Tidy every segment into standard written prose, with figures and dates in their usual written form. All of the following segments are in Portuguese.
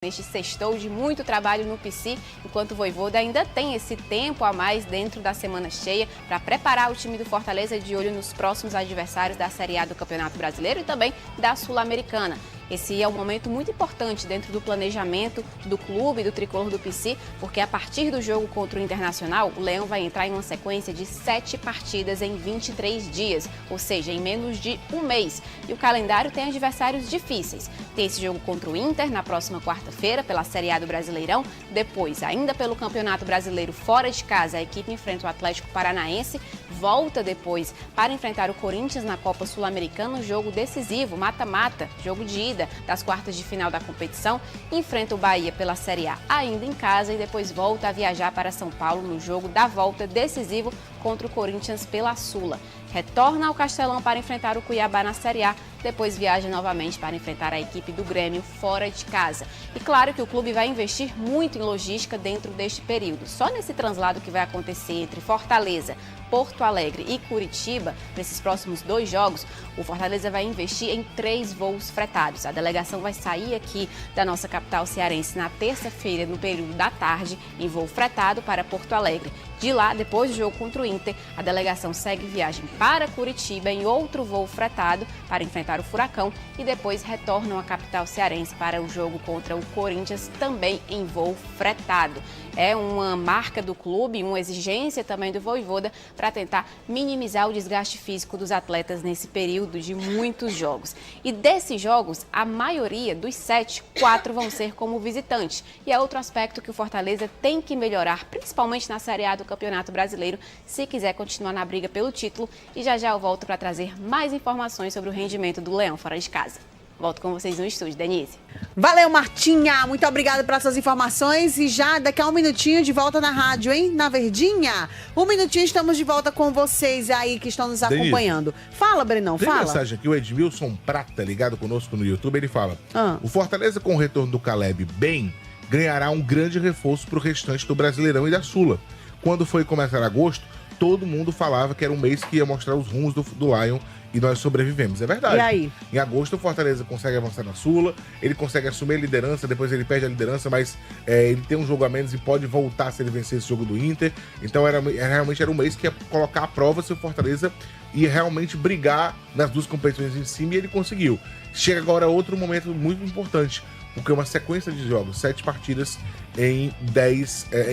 Neste sextou de muito trabalho no PC, enquanto o Vojvoda ainda tem esse tempo a mais dentro da semana cheia para preparar o time do Fortaleza de olho nos próximos adversários da Série A do Campeonato Brasileiro e também da Sul-Americana. Esse é um momento muito importante dentro do planejamento do clube, do tricolor do PC, porque a partir do jogo contra o Internacional, o Leão vai entrar em uma sequência de 7 partidas em 23 dias, ou seja, em menos de um mês. E o calendário tem adversários difíceis. Tem esse jogo contra o Inter na próxima quarta-feira, pela Série A do Brasileirão. Depois, ainda pelo Campeonato Brasileiro fora de casa, a equipe enfrenta o Atlético Paranaense. Volta depois para enfrentar o Corinthians na Copa Sul-Americana, um jogo decisivo, mata-mata, jogo de ida das quartas de final da competição, enfrenta o Bahia pela Série A ainda em casa e depois volta a viajar para São Paulo no jogo da volta decisivo contra o Corinthians pela Sula. Retorna ao Castelão para enfrentar o Cuiabá na Série A, depois viaja novamente para enfrentar a equipe do Grêmio fora de casa. E claro que o clube vai investir muito em logística dentro deste período. Só nesse translado que vai acontecer entre Fortaleza, Porto Alegre e Curitiba, nesses próximos 2 jogos, o Fortaleza vai investir em 3 voos fretados. A delegação vai sair aqui da nossa capital cearense na terça-feira, no período da tarde, em voo fretado para Porto Alegre. De lá, depois do jogo contra o Inter, a delegação segue viagem para Curitiba em outro voo fretado para enfrentar o Furacão e depois retornam à capital cearense para o jogo contra o Corinthians, também em voo fretado. É uma marca do clube, uma exigência também do Vojvoda para tentar minimizar o desgaste físico dos atletas nesse período de muitos jogos. E desses jogos, a maioria dos 7, 4 vão ser como visitante. E é outro aspecto que o Fortaleza tem que melhorar, principalmente na Série A do Campeonato Brasileiro, se quiser continuar na briga pelo título. E já eu volto para trazer mais informações sobre o rendimento do Leão fora de casa. Volto com vocês no estúdio, Denise. Valeu, Martinha. Muito obrigada pelas suas informações. E já daqui a um minutinho de volta na rádio, hein? Na Verdinha. Um minutinho, estamos de volta com vocês aí que estão nos acompanhando. Fala, Brenão, tem fala. Tem mensagem aqui, o Edmilson Prata, ligado conosco no YouTube, ele fala: o Fortaleza, com o retorno do Caleb bem, ganhará um grande reforço para o restante do Brasileirão e da Sula. Quando foi começar agosto, todo mundo falava que era um mês que ia mostrar os rumos do Lion e nós sobrevivemos. É verdade. E aí? Em agosto, o Fortaleza consegue avançar na Sula, ele consegue assumir a liderança, depois ele perde a liderança, mas ele tem um jogo a menos e pode voltar se ele vencer esse jogo do Inter. Então, realmente era um mês que ia colocar à prova se o Fortaleza ia realmente brigar nas 2 competições em cima, e ele conseguiu. Chega agora outro momento muito importante, porque é uma sequência de jogos, 7 partidas em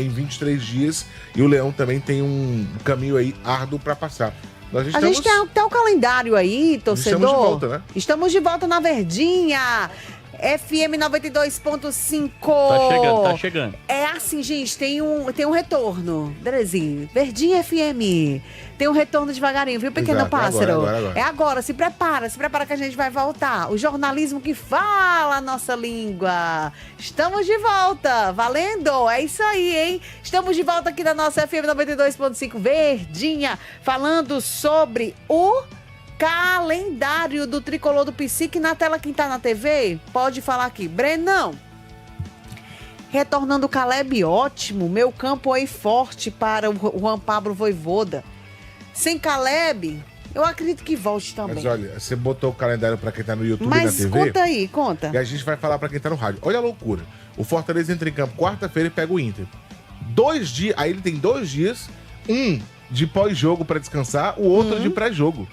23 dias, e o Leão também tem um caminho aí árduo para passar. A gente tem até o calendário aí, torcedor. Estamos de volta, né? Estamos de volta na Verdinha. FM 92.5. Tá chegando. É assim, gente, tem um retorno. Delezinho, Verdinha FM. Tem um retorno devagarinho, viu, pequeno pássaro? Agora. É agora, se prepara que a gente vai voltar. O jornalismo que fala a nossa língua. Estamos de volta, valendo? É isso aí, hein? Estamos de volta aqui na nossa FM 92.5 Verdinha, falando sobre o calendário do tricolor do Psique. Na tela, quem tá na TV, pode falar aqui. Brenão, retornando o Caleb, ótimo. Meu campo aí forte para o Juan Pablo Vojvoda. Sem Caleb, eu acredito que volte também. Mas olha, você botou o calendário pra quem tá no YouTube e na TV. Mas conta aí, conta. E a gente vai falar pra quem tá no rádio. Olha a loucura. O Fortaleza entra em campo quarta-feira e pega o Inter. 2 dias, aí ele tem 2 dias, um de pós-jogo pra descansar, o outro de pré-jogo.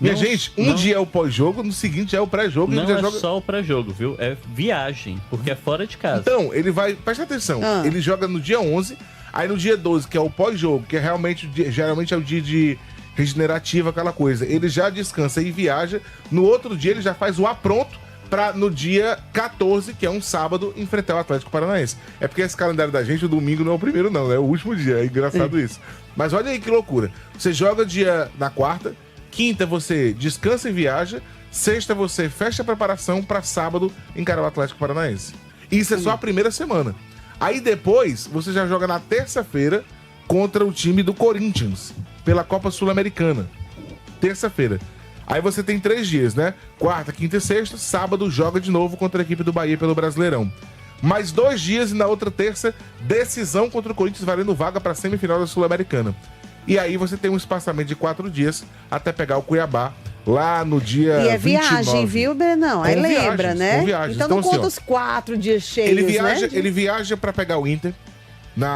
Minha gente, dia é o pós-jogo, no seguinte é o pré-jogo. Não é só o pré-jogo, viu? É viagem, porque é fora de casa. Então, ele vai... Presta atenção. Ele joga no dia 11, aí no dia 12, que é o pós-jogo, que é geralmente é o dia de regenerativo, aquela coisa. Ele já descansa e viaja. No outro dia, ele já faz o apronto pra no dia 14, que é um sábado, enfrentar o Atlético Paranaense. É porque esse calendário da gente, o domingo não é o primeiro não, é o último dia. É engraçado isso. Mas olha aí que loucura. Você joga na quarta, quinta você descansa e viaja, sexta você fecha a preparação para sábado encarar o Atlético Paranaense. Isso é só a primeira semana. Aí depois você já joga na terça-feira contra o time do Corinthians, pela Copa Sul-Americana. Terça-feira. Aí você tem 3 dias, né? Quarta, quinta e sexta, sábado joga de novo contra a equipe do Bahia pelo Brasileirão. Mais 2 dias e na outra terça, decisão contra o Corinthians valendo vaga para a semifinal da Sul-Americana. E aí você tem um espaçamento de 4 dias até pegar o Cuiabá lá no dia E é 29. viagem, viu, Brenão? Aí Com lembra, viagens, né? com viagens. Então não Então, conta assim, os 4 dias cheios, Ele né? viaja pra pegar o Inter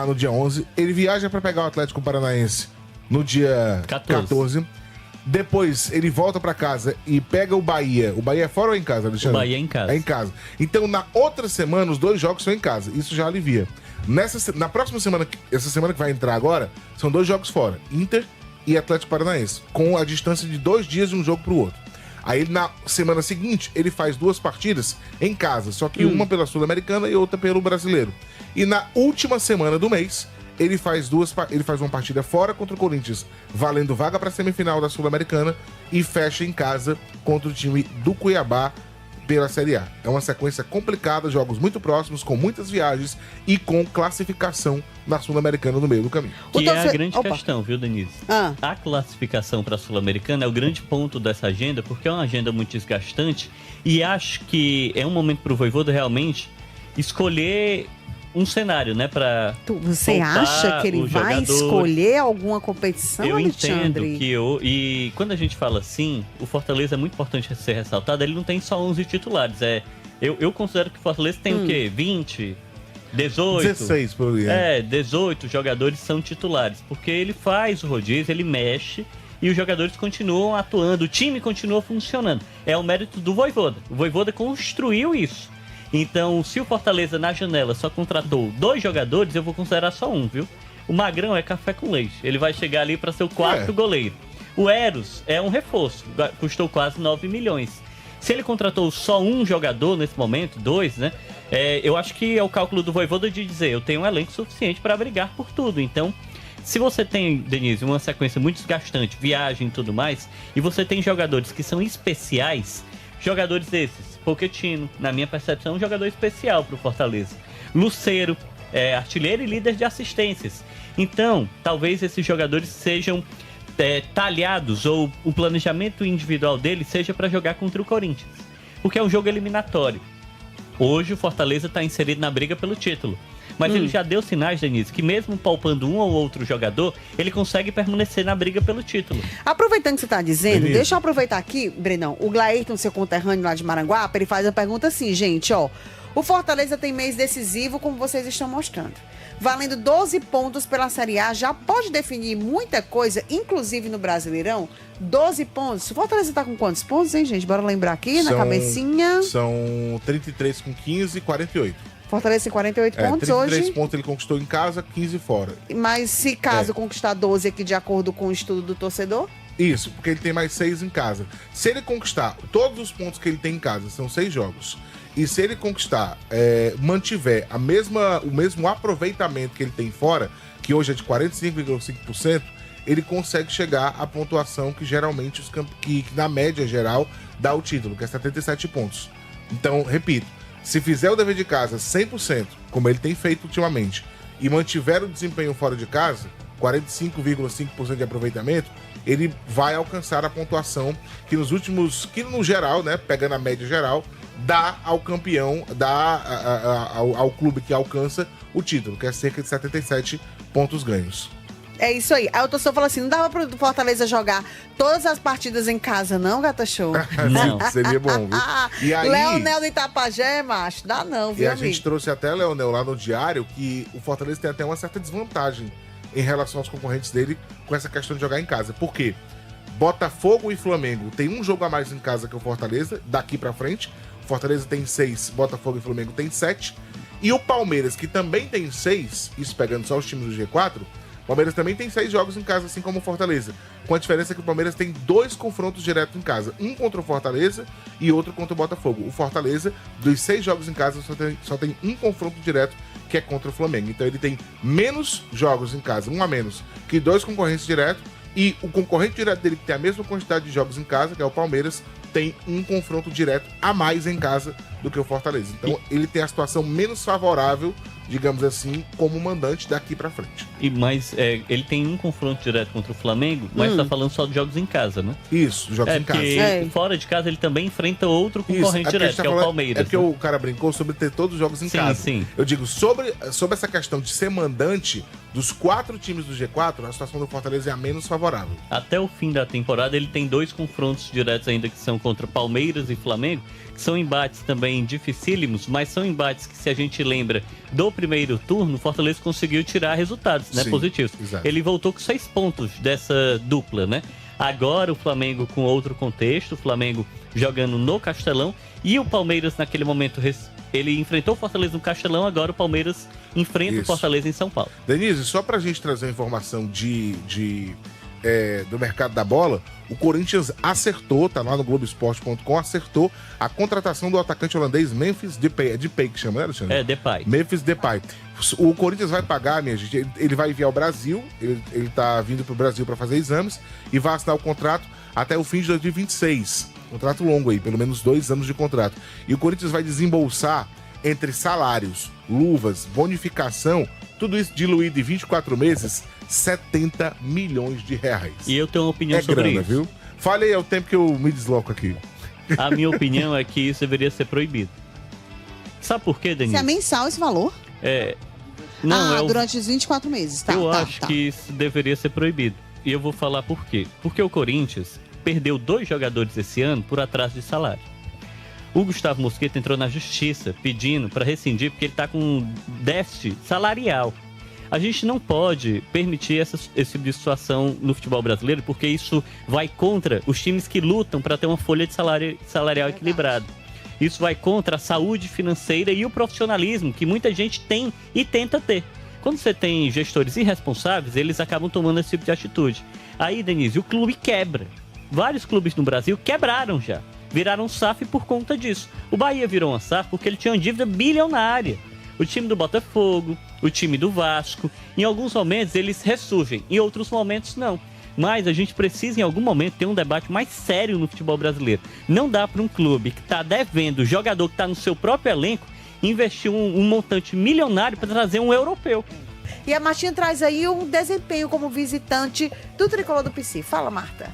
no dia 11. Ele viaja pra pegar o Atlético Paranaense no dia 14. Depois ele volta pra casa e pega o Bahia. O Bahia é fora ou é em casa, Alexandre? O Bahia é em casa. É em casa. Então, na outra semana, os 2 jogos são em casa. Isso já alivia. Na próxima semana, essa semana que vai entrar agora, são 2 jogos fora. Inter e Atlético Paranaense. Com a distância de 2 dias de um jogo pro outro. Aí, na semana seguinte, ele faz 2 partidas em casa. Só que uma pela Sul-Americana e outra pelo Brasileiro. E na última semana do mês, ele faz uma partida fora contra o Corinthians, valendo vaga para a semifinal da Sul-Americana, e fecha em casa contra o time do Cuiabá pela Série A. É uma sequência complicada, jogos muito próximos, com muitas viagens e com classificação na Sul-Americana no meio do caminho. Que é a grande questão, viu, Denise? A classificação para a Sul-Americana é o grande ponto dessa agenda, porque é uma agenda muito desgastante, e acho que é um momento para o Voivoda realmente escolher um cenário, né, para Você acha que ele vai escolher alguma competição, eu Alexandre? Entendo que e quando a gente fala assim, o Fortaleza é muito importante ser ressaltado, ele não tem só 11 titulares, eu considero que o Fortaleza tem o quê? 20, 18? 16 por aí. 18 jogadores são titulares, porque ele faz o rodízio, ele mexe e os jogadores continuam atuando, o time continua funcionando. É o mérito do Voivoda. O Voivoda construiu isso. Então, se o Fortaleza na janela só contratou 2 jogadores, eu vou considerar só um, viu? O Magrão é café com leite. Ele vai chegar ali para ser o 4º goleiro. O Eros é um reforço, custou quase 9 milhões. Se ele contratou só um jogador nesse momento, 2, né? Eu acho que é o cálculo do Voivoda de dizer, eu tenho um elenco suficiente para brigar por tudo. Então, se você tem, Denise, uma sequência muito desgastante, viagem e tudo mais, e você tem jogadores que são especiais, jogadores esses, Pochettino, na minha percepção, é um jogador especial para o Fortaleza. Lucero, artilheiro e líder de assistências. Então, talvez esses jogadores sejam talhados, ou o planejamento individual dele seja para jogar contra o Corinthians. Porque é um jogo eliminatório. Hoje o Fortaleza está inserido na briga pelo título. Mas ele já deu sinais, Denise, que mesmo poupando um ou outro jogador, ele consegue permanecer na briga pelo título. Aproveitando que você está dizendo, deixa eu aproveitar aqui, Brenão, o Glairton, seu conterrâneo lá de Maranguape, ele faz uma pergunta assim, gente, ó, o Fortaleza tem mês decisivo, como vocês estão mostrando. Valendo 12 pontos pela Série A, já pode definir muita coisa, inclusive no Brasileirão. 12 pontos. O Fortaleza está com quantos pontos, hein, gente? Bora lembrar aqui, na cabecinha. São 33 com 15 e 48. Fortaleza tem 48 pontos 33 hoje. 33 pontos ele conquistou em casa, 15 fora. Mas se caso conquistar 12 aqui, de acordo com o estudo do torcedor? Isso, porque ele tem mais 6 em casa. Se ele conquistar todos os pontos que ele tem em casa, são 6 jogos, e se ele conquistar, mantiver o mesmo aproveitamento que ele tem fora, que hoje é de 45,5%, ele consegue chegar à pontuação que geralmente, que na média geral, dá o título, que é 77 pontos. Então, repito, se fizer o dever de casa 100%, como ele tem feito ultimamente, e mantiver o desempenho fora de casa, 45,5% de aproveitamento, ele vai alcançar a pontuação que no geral, né, pegando a média geral, dá ao campeão, ao clube que alcança o título, que é cerca de 77 pontos ganhos. É isso aí. Aí o torcedor falou assim, não dava pro Fortaleza jogar todas as partidas em casa, não, Gata Show? Não. Seria bom, viu? E aí, Leonel do Itapajé, macho, dá não, viu, E a gente trouxe até, Leonel, lá no diário, que o Fortaleza tem até uma certa desvantagem em relação aos concorrentes dele com essa questão de jogar em casa. Por quê? Botafogo e Flamengo tem um jogo a mais em casa que o Fortaleza, daqui pra frente. O Fortaleza tem 6, Botafogo e Flamengo tem 7. E o Palmeiras, que também tem 6, isso pegando só os times do G4, o Palmeiras também tem 6 jogos em casa, assim como o Fortaleza. Com a diferença que o Palmeiras tem 2 confrontos diretos em casa. Um contra o Fortaleza e outro contra o Botafogo. O Fortaleza, dos 6 jogos em casa, só tem um confronto direto, que é contra o Flamengo. Então ele tem menos jogos em casa, um a menos, que 2 concorrentes diretos. E o concorrente direto dele, que tem a mesma quantidade de jogos em casa, que é o Palmeiras, tem um confronto direto a mais em casa do que o Fortaleza. Então ele tem a situação menos favorável digamos assim, como mandante daqui pra frente. Mas ele tem um confronto direto contra o Flamengo, mas tá falando só de jogos em casa, né? Isso, jogos em casa. Porque fora de casa ele também enfrenta outro concorrente direto, que é o Palmeiras. É porque o cara brincou sobre ter todos os jogos em casa. Sim. Eu digo, sobre essa questão de ser mandante, dos 4 times do G4, a situação do Fortaleza é a menos favorável. Até o fim da temporada ele tem 2 confrontos diretos ainda que são contra Palmeiras e Flamengo, que são embates também dificílimos, mas são embates que, se a gente lembra do primeiro turno, o Fortaleza conseguiu tirar resultados, né, positivos. Exato. Ele voltou com 6 pontos dessa dupla, né? Agora o Flamengo com outro contexto, o Flamengo jogando no Castelão, e o Palmeiras naquele momento ele enfrentou o Fortaleza no Castelão, agora o Palmeiras enfrenta o Fortaleza em São Paulo. Denise, só pra gente trazer uma informação do mercado da bola, o Corinthians acertou, tá lá no Globoesporte.com, acertou a contratação do atacante holandês Memphis Depay. É Depay que chama, né, Alexandre? É, Depay. Memphis Depay. O Corinthians vai pagar, minha gente, ele vai enviar ao Brasil, ele tá vindo pro Brasil para fazer exames e vai assinar o contrato até o fim de 2026. Contrato longo aí, pelo menos 2 anos de contrato. E o Corinthians vai desembolsar entre salários, luvas, bonificação, tudo isso diluído em 24 meses, 70 milhões de reais. E eu tenho uma opinião sobre grana, isso. Viu? Falei, é o tempo que eu me desloco aqui. A minha opinião é que isso deveria ser proibido. Sabe por quê, Denise? Se é mensal esse valor? Durante os 24 meses. Tá, eu acho que isso deveria ser proibido. E eu vou falar por quê. Porque o Corinthians perdeu 2 jogadores esse ano por atraso de salário. O Gustavo Mosquito entrou na justiça pedindo para rescindir porque ele está com déficit salarial. A gente não pode permitir esse tipo de situação no futebol brasileiro, porque isso vai contra os times que lutam para ter uma folha de salarial equilibrada. Isso vai contra a saúde financeira e o profissionalismo que muita gente tem e tenta ter. Quando você tem gestores irresponsáveis, eles acabam tomando esse tipo de atitude. Aí, Denise, o clube quebra. Vários clubes no Brasil quebraram já. Viraram SAF por conta disso. O Bahia virou uma SAF porque ele tinha uma dívida bilionária. O time do Botafogo, o time do Vasco, em alguns momentos eles ressurgem, em outros momentos não. Mas a gente precisa em algum momento ter um debate mais sério no futebol brasileiro. Não dá para um clube que está devendo, jogador que está no seu próprio elenco, investir um montante milionário para trazer um europeu. E a Martinha traz aí um desempenho como visitante do Tricolor do PC. Fala, Marta.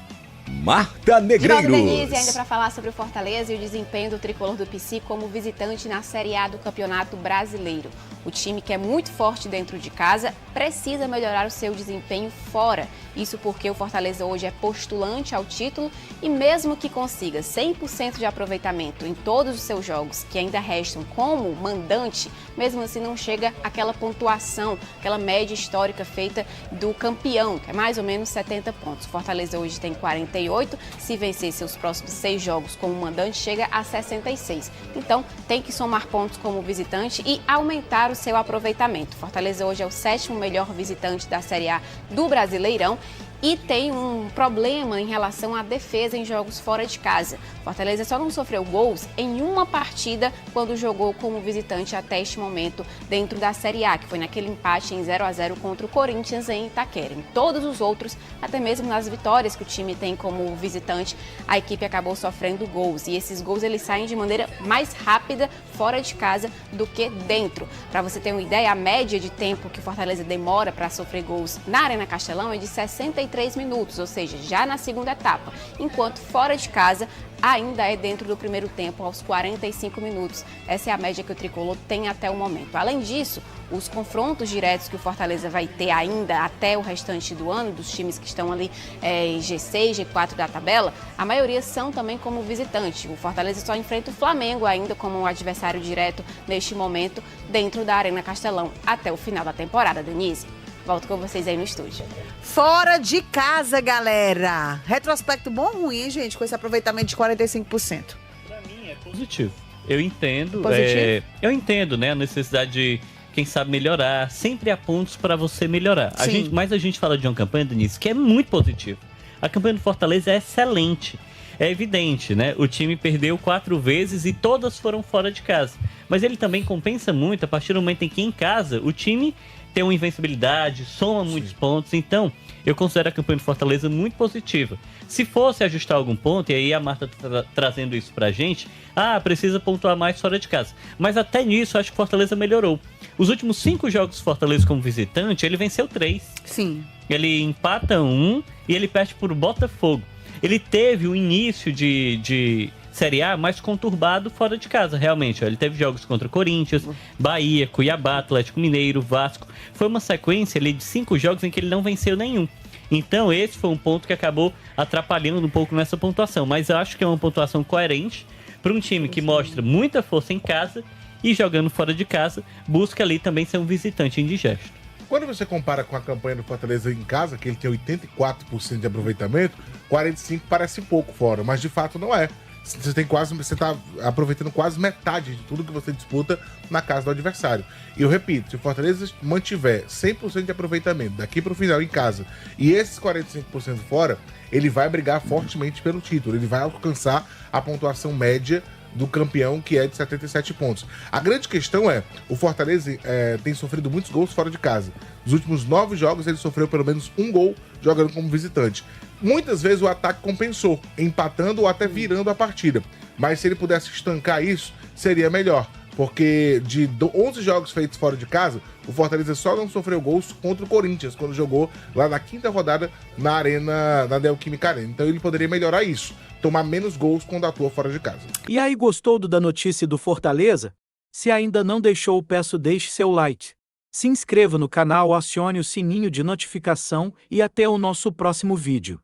Marta Negreiros. De volta, Denise, ainda para falar sobre o Fortaleza e o desempenho do Tricolor do PC como visitante na Série A do Campeonato Brasileiro. O time, que é muito forte dentro de casa, precisa melhorar o seu desempenho fora. Isso porque o Fortaleza hoje é postulante ao título e mesmo que consiga 100% de aproveitamento em todos os seus jogos que ainda restam como mandante, mesmo assim não chega àquela pontuação, aquela média histórica feita do campeão, que é mais ou menos 70 pontos. O Fortaleza hoje tem 48, se vencer seus próximos 6 jogos como mandante, chega a 66. Então, tem que somar pontos como visitante e aumentar o seu aproveitamento. Fortaleza hoje é o 7º melhor visitante da Série A do Brasileirão e tem um problema em relação à defesa em jogos fora de casa. Fortaleza só não sofreu gols em uma partida quando jogou como visitante até este momento dentro da Série A, que foi naquele empate em 0-0 contra o Corinthians em Itaquera. Em todos os outros, até mesmo nas vitórias que o time tem como visitante, a equipe acabou sofrendo gols. E esses gols eles saem de maneira mais rápida fora de casa do que dentro. Para você ter uma ideia, a média de tempo que o Fortaleza demora para sofrer gols na Arena Castelão é de 63 minutos, ou seja, já na segunda etapa, enquanto fora de casa ainda é dentro do primeiro tempo, aos 45 minutos. Essa é a média que o Tricolor tem até o momento. Além disso, os confrontos diretos que o Fortaleza vai ter ainda até o restante do ano, dos times que estão ali em G6, G4 da tabela, a maioria são também como visitante. O Fortaleza só enfrenta o Flamengo ainda como adversário direto neste momento dentro da Arena Castelão até o final da temporada, Denise. Volto com vocês aí no estúdio. Fora de casa, galera. Retrospecto bom ou ruim, hein, gente? Com esse aproveitamento de 45%. Pra mim é positivo. Eu entendo. Positivo? Eu entendo, né? A necessidade de, quem sabe, melhorar. Sempre há pontos para você melhorar. Mas a gente fala de uma campanha, Denise, que é muito positiva. A campanha do Fortaleza é excelente. É evidente, né? O time perdeu 4 vezes e todas foram fora de casa. Mas ele também compensa muito a partir do momento em que em casa o time tem uma invencibilidade, soma muitos pontos. Então, eu considero a campanha do Fortaleza muito positiva. Se fosse ajustar algum ponto, e aí a Marta tá trazendo isso pra gente, precisa pontuar mais fora de casa. Mas até nisso, acho que o Fortaleza melhorou. Os últimos 5 jogos do Fortaleza como visitante, ele venceu 3. Sim. Ele empata 1 e ele perde por Botafogo. Ele teve um início de Série A mais conturbado fora de casa, realmente. Ele teve jogos contra Corinthians, Bahia, Cuiabá, Atlético Mineiro, Vasco. Foi uma sequência ali de 5 jogos em que ele não venceu nenhum. Então esse foi um ponto que acabou atrapalhando um pouco nessa pontuação. Mas eu acho que é uma pontuação coerente para um time que mostra muita força em casa e jogando fora de casa, busca ali também ser um visitante indigesto. Quando você compara com a campanha do Fortaleza em casa, que ele tem 84% de aproveitamento, 45% parece pouco fora, mas de fato não é. Você tá aproveitando quase metade de tudo que você disputa na casa do adversário. E eu repito, se o Fortaleza mantiver 100% de aproveitamento daqui pro final em casa e esses 45% fora, ele vai brigar fortemente pelo título, ele vai alcançar a pontuação média do campeão, que é de 77 pontos. A grande questão é, o Fortaleza tem sofrido muitos gols fora de casa. Nos últimos 9 jogos ele sofreu pelo menos 1 gol jogando como visitante. Muitas vezes o ataque compensou, empatando ou até virando a partida. Mas se ele pudesse estancar isso, seria melhor. Porque de 11 jogos feitos fora de casa, o Fortaleza só não sofreu gols contra o Corinthians, quando jogou lá na 5ª rodada na Arena, na Neoquímica Arena. Então ele poderia melhorar isso, tomar menos gols quando atua fora de casa. E aí, gostou da notícia do Fortaleza? Se ainda não deixou, peço deixe seu like. Se inscreva no canal, acione o sininho de notificação e até o nosso próximo vídeo.